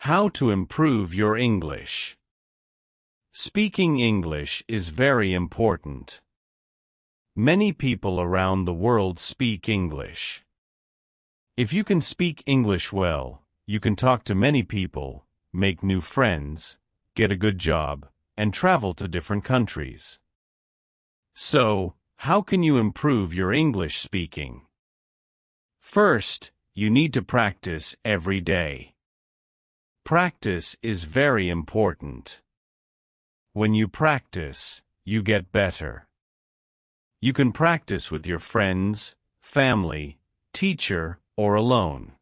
How to improve your English. Speaking English is very important. Many people around the world speak English. If you can speak English well, you can talk to many people, make new friends, get a good job, and travel to different countries. So, how can you improve your English speaking? First, you need to practice every day. Practice is very important. When you practice, you get better. You can practice with your friends, family, teacher, or alone.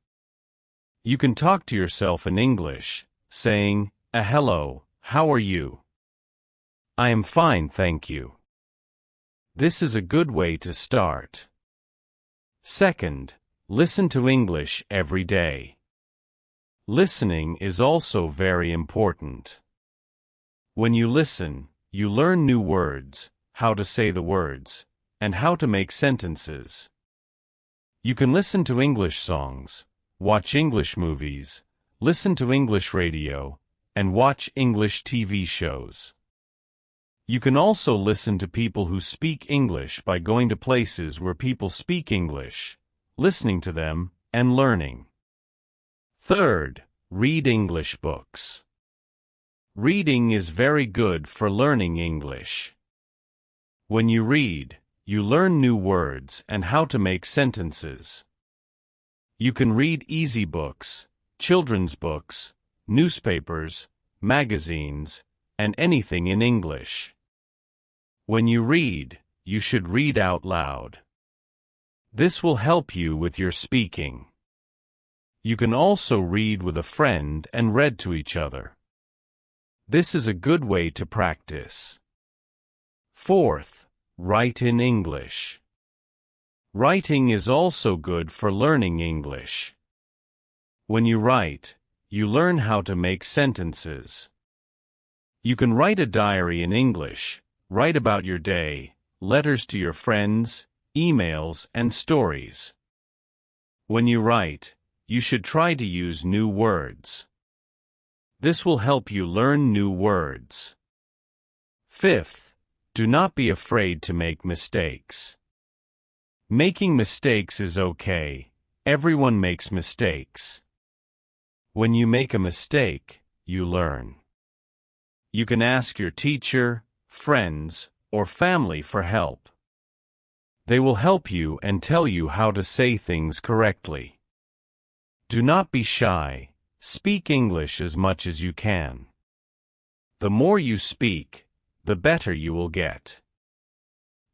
You can talk to yourself in English, saying, hello, how are you? I am fine, thank you. This is a good way to start. Second, listen to English every day. Listening is also very important. When you listen, you learn new words, how to say the words, and how to make sentences. You can listen to English songs, watch English movies, listen to English radio, and watch English TV shows. You can also listen to people who speak English by going to places where people speak English, listening to them, and learning. Third, read English books. Reading is very good for learning English. When you read, you learn new words and how to make sentences. You can read easy books, children's books, newspapers, magazines, and anything in English. When you read, you should read out loud. This will help you with your speaking. You can also read with a friend and read to each other. This is a good way to practice. Fourth, write in English. Writing is also good for learning English. When you write, you learn how to make sentences. You can write a diary in English, write about your day, letters to your friends, emails, and stories. When you write, you should try to use new words. This will help you learn new words. Fifth, do not be afraid to make mistakes. Making mistakes is okay. Everyone makes mistakes. When you make a mistake, you learn. You can ask your teacher, friends, or family for help. They will help you and tell you how to say things correctly. Do not be shy. Speak English as much as you can. The more you speak, the better you will get.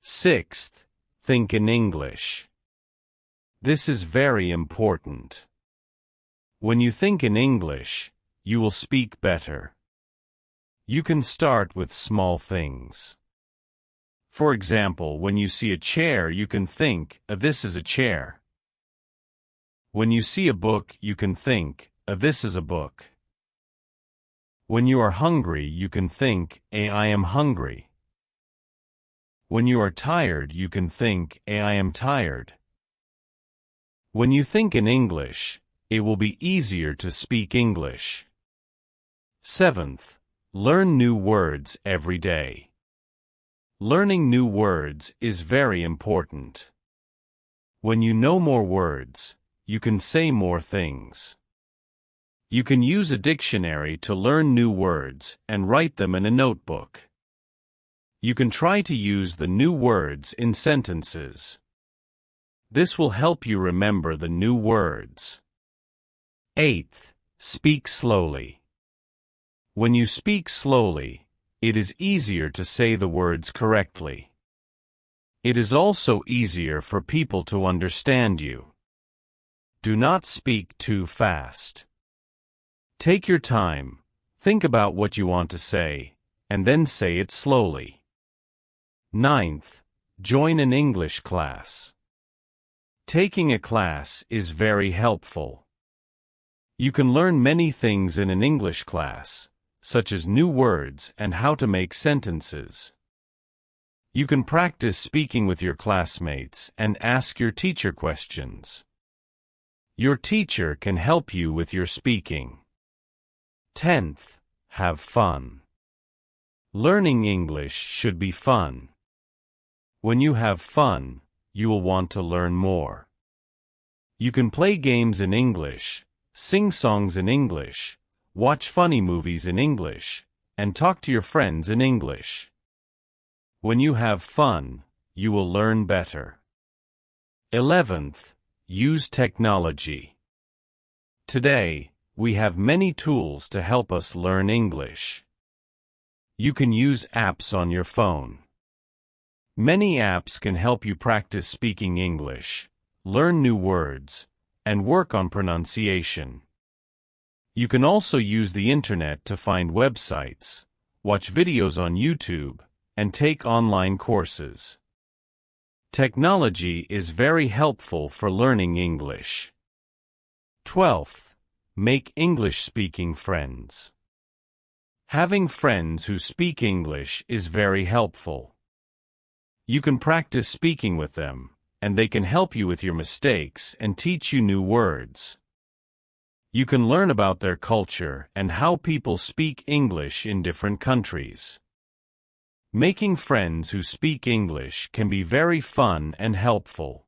Sixth, think in English. This is very important. When you think in English, you will speak better. You can start with small things. For example, when you see a chair, you can think, this is a chair. When you see a book, you can think, this is a book. When you are hungry, you can think, I am hungry. When you are tired, you can think, I am tired. When you think in English, it will be easier to speak English. Seventh, learn new words every day. Learning new words is very important. When you know more words, you can say more things. You can use a dictionary to learn new words and write them in a notebook. You can try to use the new words in sentences. This will help you remember the new words. Eighth, speak slowly. When you speak slowly, it is easier to say the words correctly. It is also easier for people to understand you. Do not speak too fast. Take your time, think about what you want to say, and then say it slowly. Ninth, join an English class. Taking a class is very helpful. You can learn many things in an English class, such as new words and how to make sentences. You can practice speaking with your classmates and ask your teacher questions. Your teacher can help you with your speaking. 10th, have fun. Learning English should be fun. When you have fun, you will want to learn more. You can play games in English, sing songs in English, watch funny movies in English, and talk to your friends in English. When you have fun, you will learn better. 11th, use technology. Today, we have many tools to help us learn English. You can use apps on your phone. Many apps can help you practice speaking English, learn new words, and work on pronunciation. You can also use the internet to find websites, watch videos on YouTube, and take online courses. Technology is very helpful for learning English. 12th, make English-speaking friends. Having friends who speak English is very helpful. You can practice speaking with them, and they can help you with your mistakes and teach you new words. You can learn about their culture and how people speak English in different countries. Making friends who speak English can be very fun and helpful.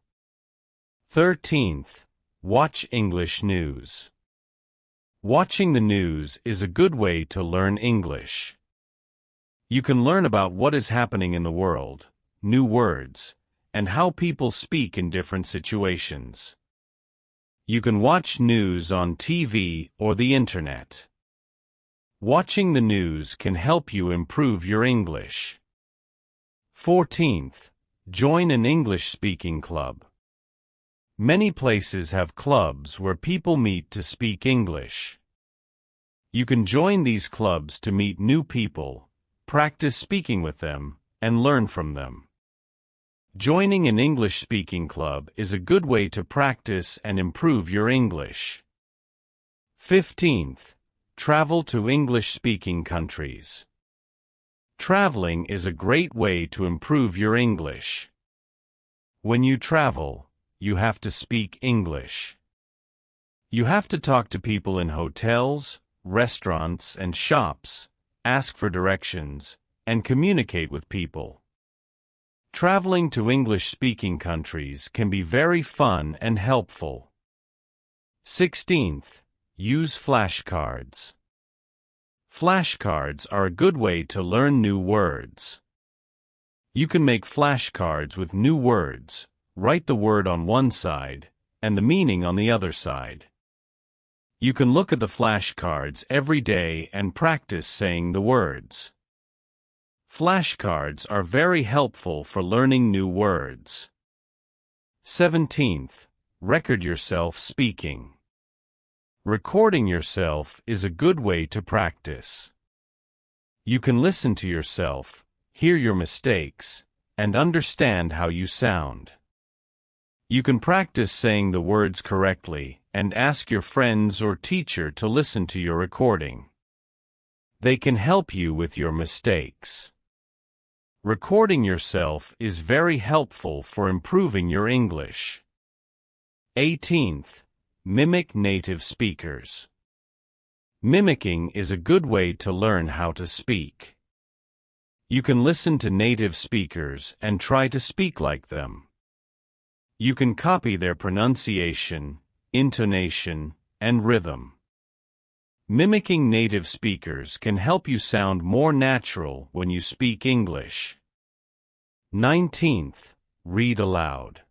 13th, watch English news. Watching the news is a good way to learn English. You can learn about what is happening in the world, new words, and how people speak in different situations. You can watch news on TV or the internet. Watching the news can help you improve your English. 14th, join an English-speaking club. Many places have clubs where people meet to speak English. You can join these clubs to meet new people, practice speaking with them, and learn from them. Joining an English-speaking club is a good way to practice and improve your English. 15th, travel to English-speaking countries. Traveling is a great way to improve your English. When you travel, you have to speak English. You have to talk to people in hotels, restaurants, and shops, ask for directions, and communicate with people. Traveling to English-speaking countries can be very fun and helpful. 16th, use flashcards. Flashcards are a good way to learn new words. You can make flashcards with new words, write the word on one side, and the meaning on the other side. You can look at the flashcards every day and practice saying the words. Flashcards are very helpful for learning new words. 17th, record yourself speaking. Recording yourself is a good way to practice. You can listen to yourself, hear your mistakes, and understand how you sound. You can practice saying the words correctly and ask your friends or teacher to listen to your recording. They can help you with your mistakes. Recording yourself is very helpful for improving your English. 18th, mimic native speakers. Mimicking is a good way to learn how to speak. You can listen to native speakers and try to speak like them. You can copy their pronunciation, intonation, and rhythm. Mimicking native speakers can help you sound more natural when you speak English. 19th, read aloud.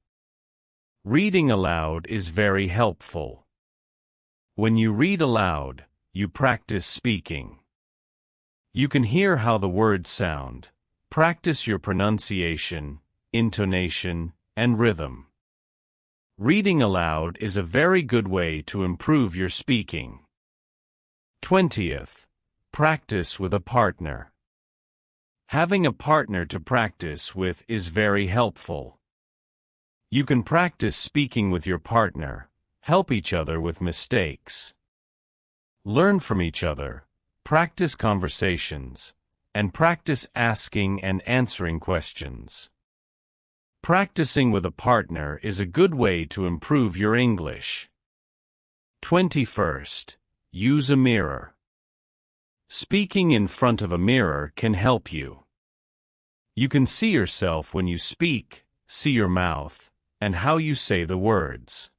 Reading aloud is very helpful. When you read aloud, you practice speaking. You can hear how the words sound, practice your pronunciation, intonation, and rhythm. Reading aloud is a very good way to improve your speaking. 20th, practice with a partner. Having a partner to practice with is very helpful. You can practice speaking with your partner, help each other with mistakes. Learn from each other, practice conversations, and practice asking and answering questions. Practicing with a partner is a good way to improve your English. 21st, use a mirror. Speaking in front of a mirror can help you. You can see yourself when you speak, see your mouth, and how you say the words.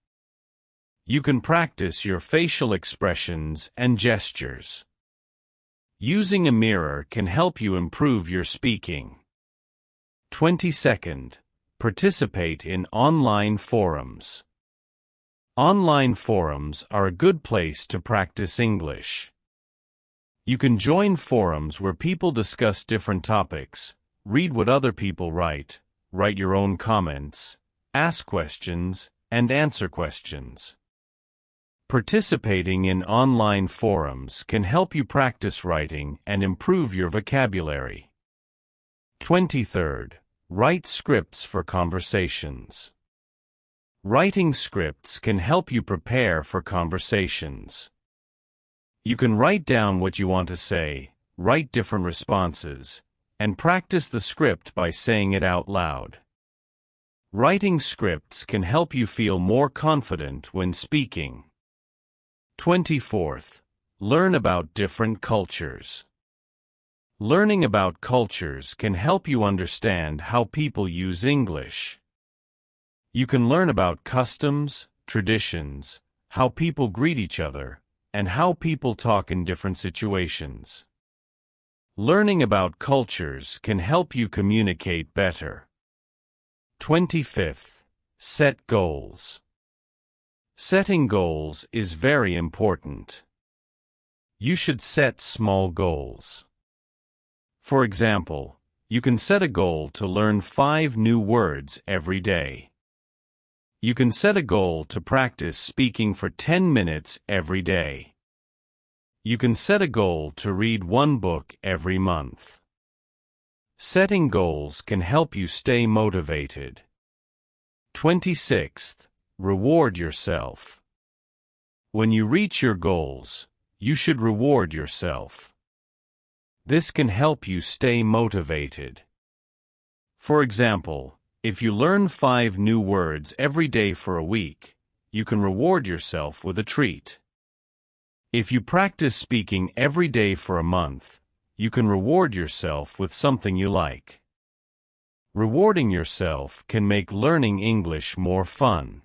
You can practice your facial expressions and gestures. Using a mirror can help you improve your speaking. 22nd, participate in online forums. Online forums are a good place to practice English. You can join forums where people discuss different topics, read what other people write your own comments, ask questions, and answer questions. Participating in online forums can help you practice writing and improve your vocabulary. 23rd, write scripts for conversations. Writing scripts can help you prepare for conversations. You can write down what you want to say, write different responses, and practice the script by saying it out loud. Writing scripts can help you feel more confident when speaking. 24th, learn about different cultures. Learning about cultures can help you understand how people use English. You can learn about customs, traditions, how people greet each other, and how people talk in different situations. Learning about cultures can help you communicate better. 25th, set goals. Setting goals is very important. You should set small goals. For example, you can set a goal to learn 5 new words every day. You can set a goal to practice speaking for 10 minutes every day. You can set a goal to read 1 book every month. Setting goals can help you stay motivated. 26th, reward yourself. When you reach your goals, you should reward yourself. This can help you stay motivated. For example, if you learn 5 new words every day for a week, you can reward yourself with a treat. If you practice speaking every day for a month, you can reward yourself with something you like. Rewarding yourself can make learning English more fun.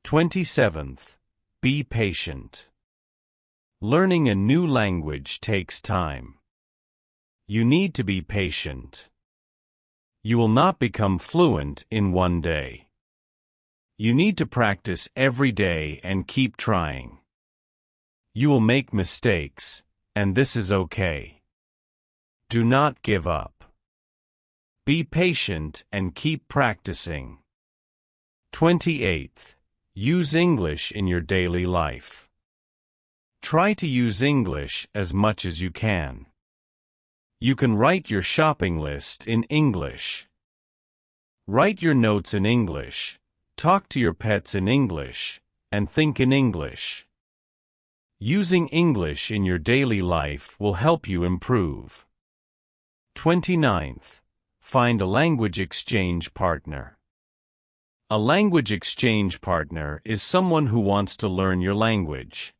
27th, be patient. Learning a new language takes time. You need to be patient. You will not become fluent in one day. You need to practice every day and keep trying. You will make mistakes, and this is okay. Do not give up. Be patient and keep practicing. 28th, use English in your daily life. Try to use English as much as you can. You can write your shopping list in English. Write your notes in English, talk to your pets in English, and think in English. Using English in your daily life will help you improve. 29th, find a language exchange partner. A language exchange partner is someone who wants to learn your language.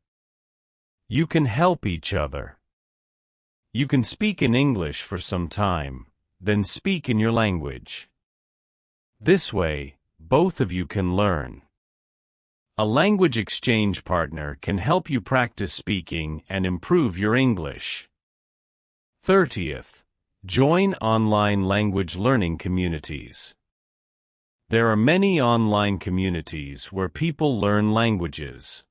You can help each other. You can speak in English for some time, then speak in your language. This way, both of you can learn. A language exchange partner can help you practice speaking and improve your English. 30th, join online language learning communities. There are many online communities where people learn languages.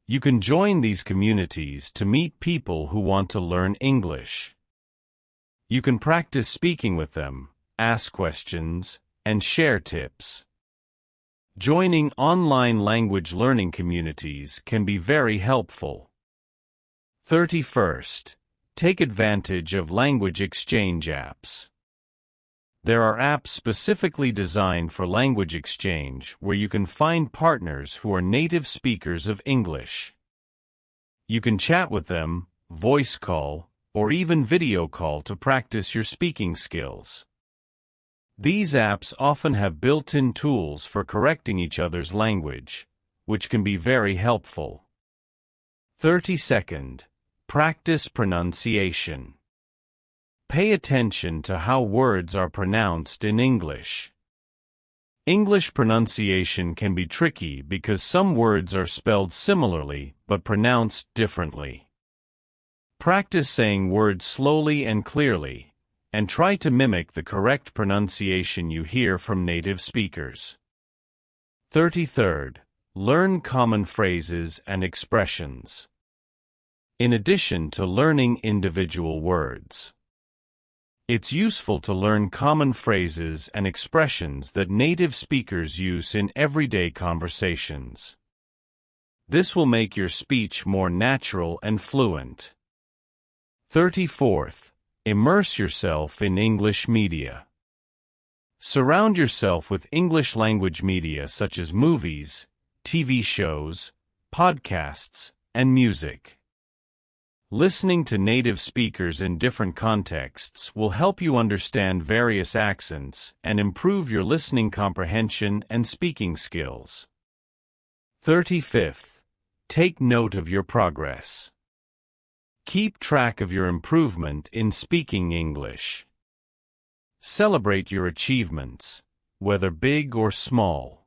You can join these communities to meet people who want to learn English. You can practice speaking with them, ask questions, and share tips. Joining online language learning communities can be very helpful. 31st, take advantage of language exchange apps. There are apps specifically designed for language exchange where you can find partners who are native speakers of English. You can chat with them, voice call, or even video call to practice your speaking skills. These apps often have built-in tools for correcting each other's language, which can be very helpful. 32nd, Practice pronunciation. Pay attention to how words are pronounced in English. English pronunciation can be tricky because some words are spelled similarly but pronounced differently. Practice saying words slowly and clearly, and try to mimic the correct pronunciation you hear from native speakers. 33rd. Learn common phrases and expressions. In addition to learning individual words, it's useful to learn common phrases and expressions that native speakers use in everyday conversations. This will make your speech more natural and fluent. 34th. Immerse yourself in English media. Surround yourself with English language media such as movies, TV shows, podcasts, and music. Listening to native speakers in different contexts will help you understand various accents and improve your listening comprehension and speaking skills. 35th. Take note of your progress. Keep track of your improvement in speaking English. Celebrate your achievements, whether big or small.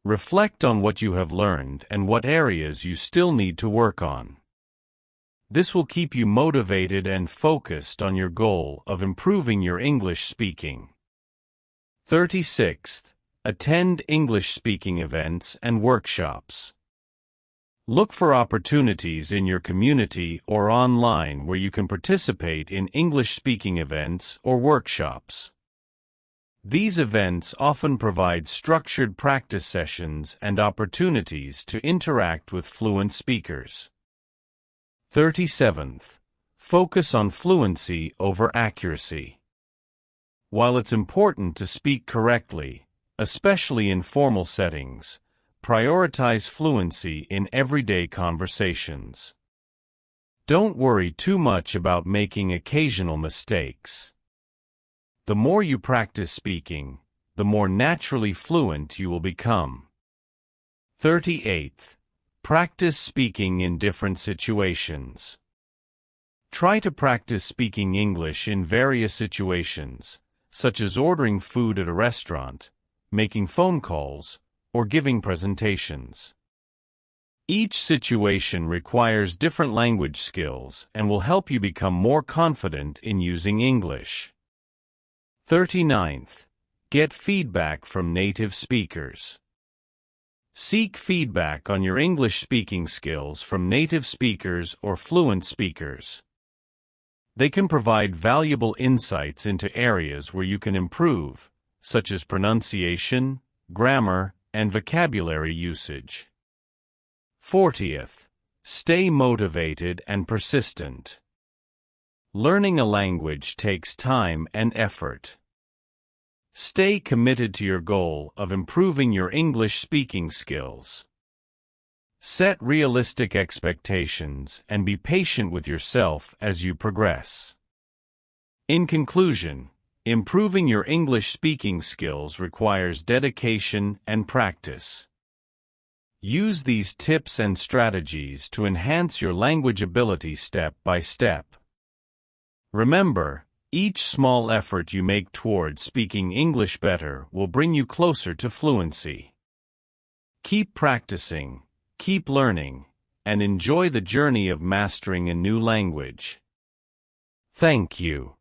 Reflect on what you have learned and what areas you still need to work on. This will keep you motivated and focused on your goal of improving your English speaking. 36th. Attend English speaking events and workshops. Look for opportunities in your community or online where you can participate in English speaking events or workshops. These events often provide structured practice sessions and opportunities to interact with fluent speakers. 37th. Focus on fluency over accuracy. While it's important to speak correctly, especially in formal settings, prioritize fluency in everyday conversations. Don't worry too much about making occasional mistakes. The more you practice speaking, the more naturally fluent you will become. 38th. Practice speaking in different situations. Try to practice speaking English in various situations, such as ordering food at a restaurant, making phone calls, or giving presentations. Each situation requires different language skills and will help you become more confident in using English. 39th. Get feedback from native speakers. Seek feedback on your English speaking skills from native speakers or fluent speakers. They can provide valuable insights into areas where you can improve, such as pronunciation, grammar, and vocabulary usage. 40th. Stay motivated and persistent. Learning a language takes time and effort. Stay committed to your goal of improving your English speaking skills. Set realistic expectations and be patient with yourself as you progress. In conclusion, improving your English speaking skills requires dedication and practice. Use these tips and strategies to enhance your language ability step by step. Remember, each small effort you make toward speaking English better will bring you closer to fluency. Keep practicing, keep learning, and enjoy the journey of mastering a new language. Thank you.